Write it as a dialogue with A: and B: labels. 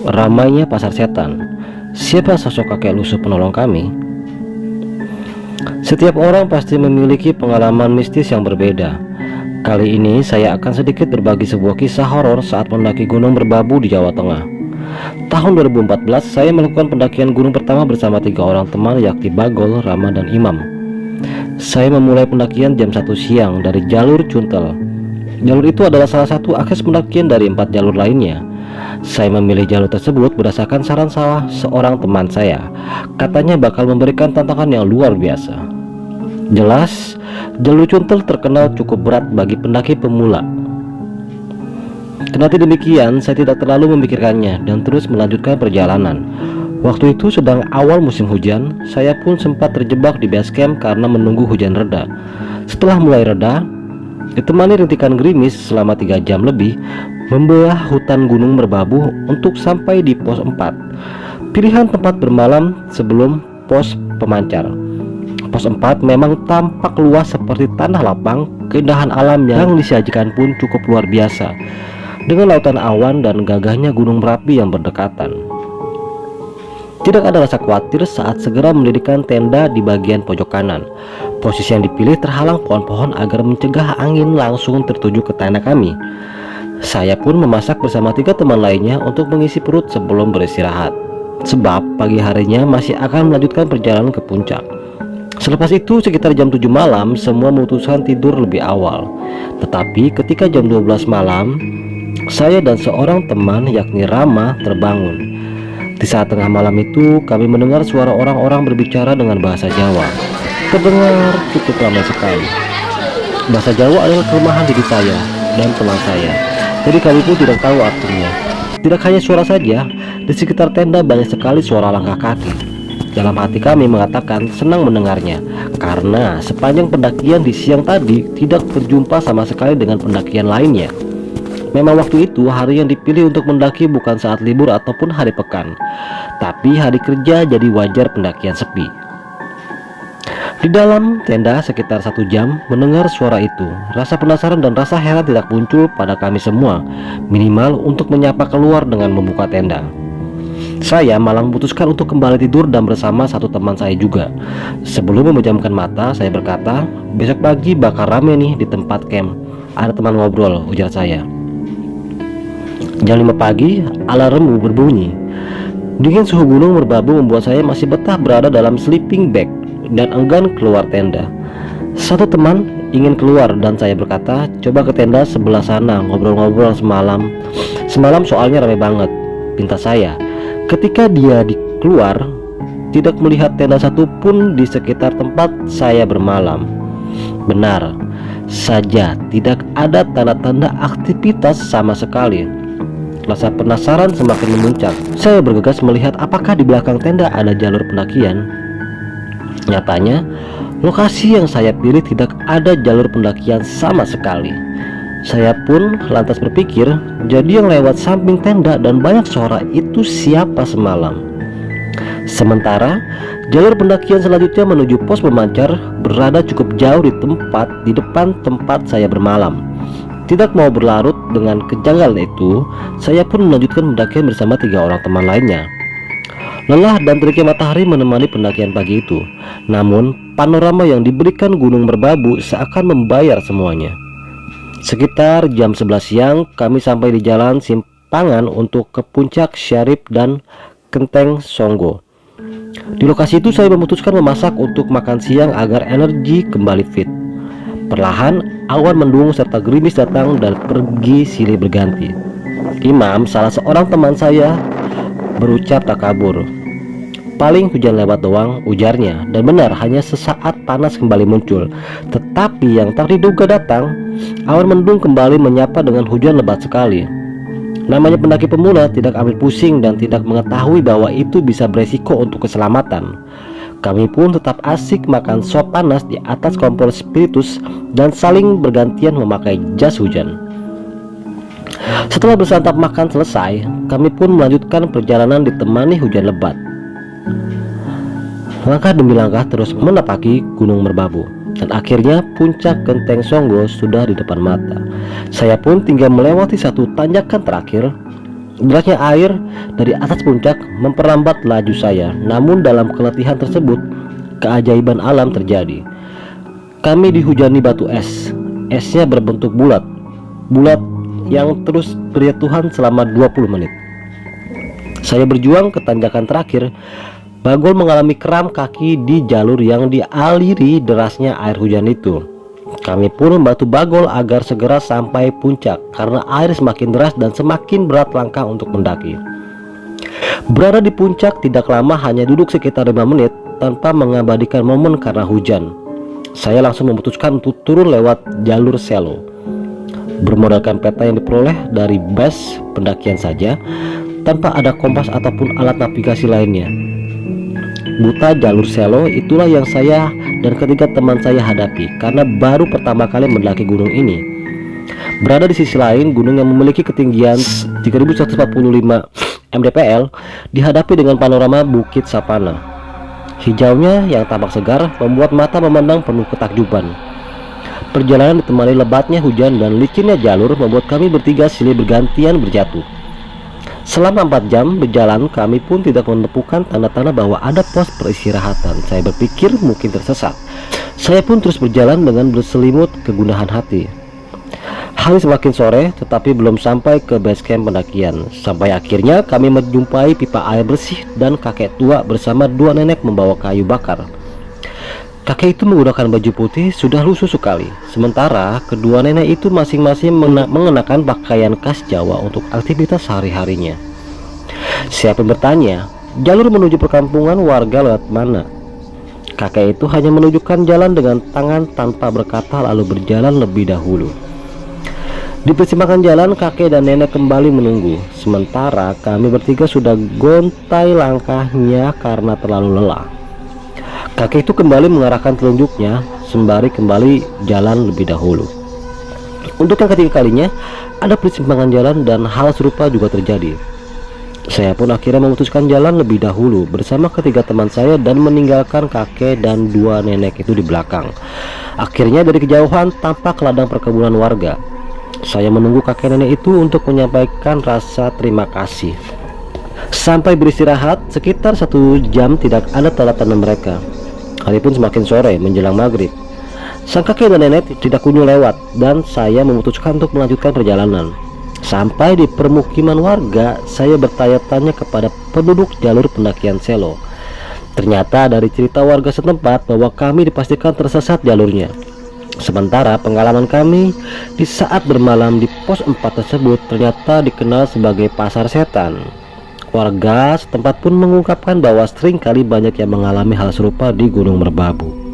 A: Ramainya pasar setan. Siapa sosok kakek lusuh penolong kami? Setiap orang pasti memiliki pengalaman mistis yang berbeda. Kali ini saya akan sedikit berbagi sebuah kisah horor saat mendaki Gunung Merbabu di Jawa Tengah. Tahun 2014 saya melakukan pendakian gunung pertama bersama 3 orang teman, yakni Bagol, Rama, dan Imam. Saya memulai pendakian jam 1 siang dari jalur Cuntel. Jalur itu adalah salah satu akses pendakian dari 4 jalur lainnya. Saya memilih jalur tersebut berdasarkan saran seorang teman saya. Katanya bakal memberikan tantangan yang luar biasa. Jelas, jalur Cuntel terkenal cukup berat bagi pendaki pemula. Kendati demikian, saya tidak terlalu memikirkannya dan terus melanjutkan perjalanan. Waktu itu sedang awal musim hujan. Saya pun sempat terjebak di base camp karena menunggu hujan reda. Setelah mulai reda, ditemani rintikan gerimis selama 3 jam lebih, membelah hutan Gunung Merbabu untuk sampai di pos 4, pilihan tempat bermalam sebelum pos pemancar. Pos 4 memang tampak luas seperti tanah lapang. Keindahan alam yang disajikan pun cukup luar biasa, dengan lautan awan dan gagahnya gunung Merapi yang berdekatan. Tidak ada rasa khawatir saat segera mendirikan tenda di bagian pojok kanan. Posisi yang dipilih terhalang pohon-pohon agar mencegah angin langsung tertuju ke tenda kami. Saya pun memasak bersama 3 teman lainnya untuk mengisi perut sebelum beristirahat, sebab pagi harinya masih akan melanjutkan perjalanan ke puncak. Selepas itu sekitar jam 7 malam semua memutuskan tidur lebih awal. Tetapi ketika jam 12 malam, saya dan seorang teman yakni Rama terbangun. Di saat tengah malam itu kami mendengar suara orang-orang berbicara dengan bahasa Jawa. Terdengar cukup ramai sekali. Bahasa Jawa adalah kelemahan diri saya dan teman saya, jadi kami pun tidak tahu artinya. Tidak hanya suara saja, di sekitar tenda banyak sekali suara langkah kaki. Dalam hati kami mengatakan senang mendengarnya, karena sepanjang pendakian di siang tadi tidak berjumpa sama sekali dengan pendakian lainnya. Memang waktu itu hari yang dipilih untuk mendaki bukan saat libur ataupun hari pekan, tapi hari kerja, jadi wajar pendakian sepi. Di dalam tenda sekitar 1 jam mendengar suara itu, rasa penasaran dan rasa heran tidak muncul pada kami semua, minimal untuk menyapa keluar dengan membuka tenda. Saya malah memutuskan untuk kembali tidur dan bersama satu teman saya juga. Sebelum memejamkan mata, saya berkata, besok pagi bakal rame nih di tempat camp, ada teman ngobrol, ujar saya. Jam 5 pagi, alarm berbunyi. Dingin suhu Gunung Merbabu membuat saya masih betah berada dalam sleeping bag dan enggan keluar tenda. Satu teman ingin keluar dan saya berkata, coba ke tenda sebelah sana ngobrol-ngobrol semalam. Semalam soalnya ramai banget, pinta saya. Ketika dia keluar, tidak melihat tenda satupun di sekitar tempat saya bermalam. Benar saja, tidak ada tanda-tanda aktivitas sama sekali. Rasa penasaran semakin memuncak. Saya bergegas melihat apakah di belakang tenda ada jalur pendakian. Nyatanya, lokasi yang saya pilih tidak ada jalur pendakian sama sekali. Saya pun lantas berpikir, jadi yang lewat samping tenda dan banyak suara itu siapa semalam? Sementara jalur pendakian selanjutnya menuju pos pemancar berada cukup jauh di depan tempat saya bermalam. Tidak mau berlarut dengan kejanggalan itu, saya pun melanjutkan pendakian bersama 3 orang teman lainnya. Lelah dan teriknya matahari menemani pendakian pagi itu. Namun panorama yang diberikan Gunung Merbabu seakan membayar semuanya. Sekitar jam 11 siang kami sampai di jalan simpangan untuk ke puncak Syarif dan Kenteng Songgo. Di lokasi itu saya memutuskan memasak untuk makan siang agar energi kembali fit. Perlahan awan mendung serta gerimis datang dan pergi silih berganti. Imam, salah seorang teman saya, berucap tak kabur. Paling hujan lewat doang, ujarnya. Dan benar, hanya sesaat panas kembali muncul. Tetapi yang tak diduga datang, awan mendung kembali menyapa dengan hujan lebat sekali. Namanya pendaki pemula tidak ambil pusing dan tidak mengetahui bahwa itu bisa beresiko untuk keselamatan. Kami pun tetap asik makan sop panas di atas kompor spiritus dan saling bergantian memakai jas hujan. Setelah bersantap makan selesai, kami pun melanjutkan perjalanan ditemani hujan lebat. Langkah demi langkah terus menapaki Gunung Merbabu, dan akhirnya puncak Kenteng Songgo sudah di depan mata. Saya pun tinggal melewati satu tanjakan terakhir. Derasnya air dari atas puncak memperlambat laju saya. Namun dalam keletihan tersebut, keajaiban alam terjadi. Kami dihujani batu es. Esnya berbentuk bulat yang terus berjatuhan selama 20 menit. Saya berjuang ke tanjakan terakhir. Bagol mengalami kram kaki di jalur yang dialiri derasnya air hujan itu. Kami pun membantu Bagol agar segera sampai puncak karena air semakin deras dan semakin berat langkah untuk mendaki. Berada di puncak tidak lama, hanya duduk sekitar 5 menit tanpa mengabadikan momen karena hujan. Saya langsung memutuskan untuk turun lewat jalur selo. Bermodalkan peta yang diperoleh dari base pendakian saja, tanpa ada kompas ataupun alat navigasi lainnya. Buta jalur selo itulah yang saya dan ketiga teman saya hadapi karena baru pertama kali mendaki gunung ini. Berada di sisi lain, gunung yang memiliki ketinggian 3145 mdpl dihadapi dengan panorama Bukit Sapana. Hijaunya yang tampak segar membuat mata memandang penuh ketakjuban. Perjalanan ditemani lebatnya hujan dan licinnya jalur membuat kami bertiga silih bergantian berjatuh. Selama 4 jam berjalan, kami pun tidak menemukan tanda-tanda bahwa ada pos peristirahatan. Saya berpikir mungkin tersesat. Saya pun terus berjalan dengan berselimut kegundahan hati. Hari semakin sore, tetapi belum sampai ke base camp pendakian. Sampai akhirnya kami menjumpai pipa air bersih dan kakek tua bersama 2 nenek membawa kayu bakar. Kakek itu menggunakan baju putih sudah lusuh sekali. Sementara kedua nenek itu masing-masing mengenakan pakaian khas Jawa untuk aktivitas sehari-harinya. Saya pun bertanya, jalur menuju perkampungan warga lewat mana? Kakek itu hanya menunjukkan jalan dengan tangan tanpa berkata lalu berjalan lebih dahulu. Di persimpangan jalan, kakek dan nenek kembali menunggu. Sementara kami bertiga sudah gontai langkahnya karena terlalu lelah. Kakek itu kembali mengarahkan telunjuknya sembari kembali jalan lebih dahulu. Untuk yang ketiga kalinya, ada persimpangan jalan dan hal serupa juga terjadi. Saya pun akhirnya memutuskan jalan lebih dahulu bersama ketiga teman saya dan meninggalkan kakek dan 2 nenek itu di belakang. Akhirnya dari kejauhan tampak ladang perkebunan warga. Saya menunggu kakek nenek itu untuk menyampaikan rasa terima kasih. Sampai beristirahat sekitar 1 jam tidak ada tanda-tanda mereka. Hari pun semakin sore menjelang maghrib. Sang kakek dan nenek tidak kunjung lewat dan saya memutuskan untuk melanjutkan perjalanan. Sampai di permukiman warga, saya bertanya-tanya kepada penduduk jalur pendakian selo. Ternyata dari cerita warga setempat bahwa kami dipastikan tersesat jalurnya. Sementara pengalaman kami di saat bermalam di pos 4 tersebut ternyata dikenal sebagai pasar setan. Warga setempat pun mengungkapkan bahwa sering kali banyak yang mengalami hal serupa di Gunung Merbabu.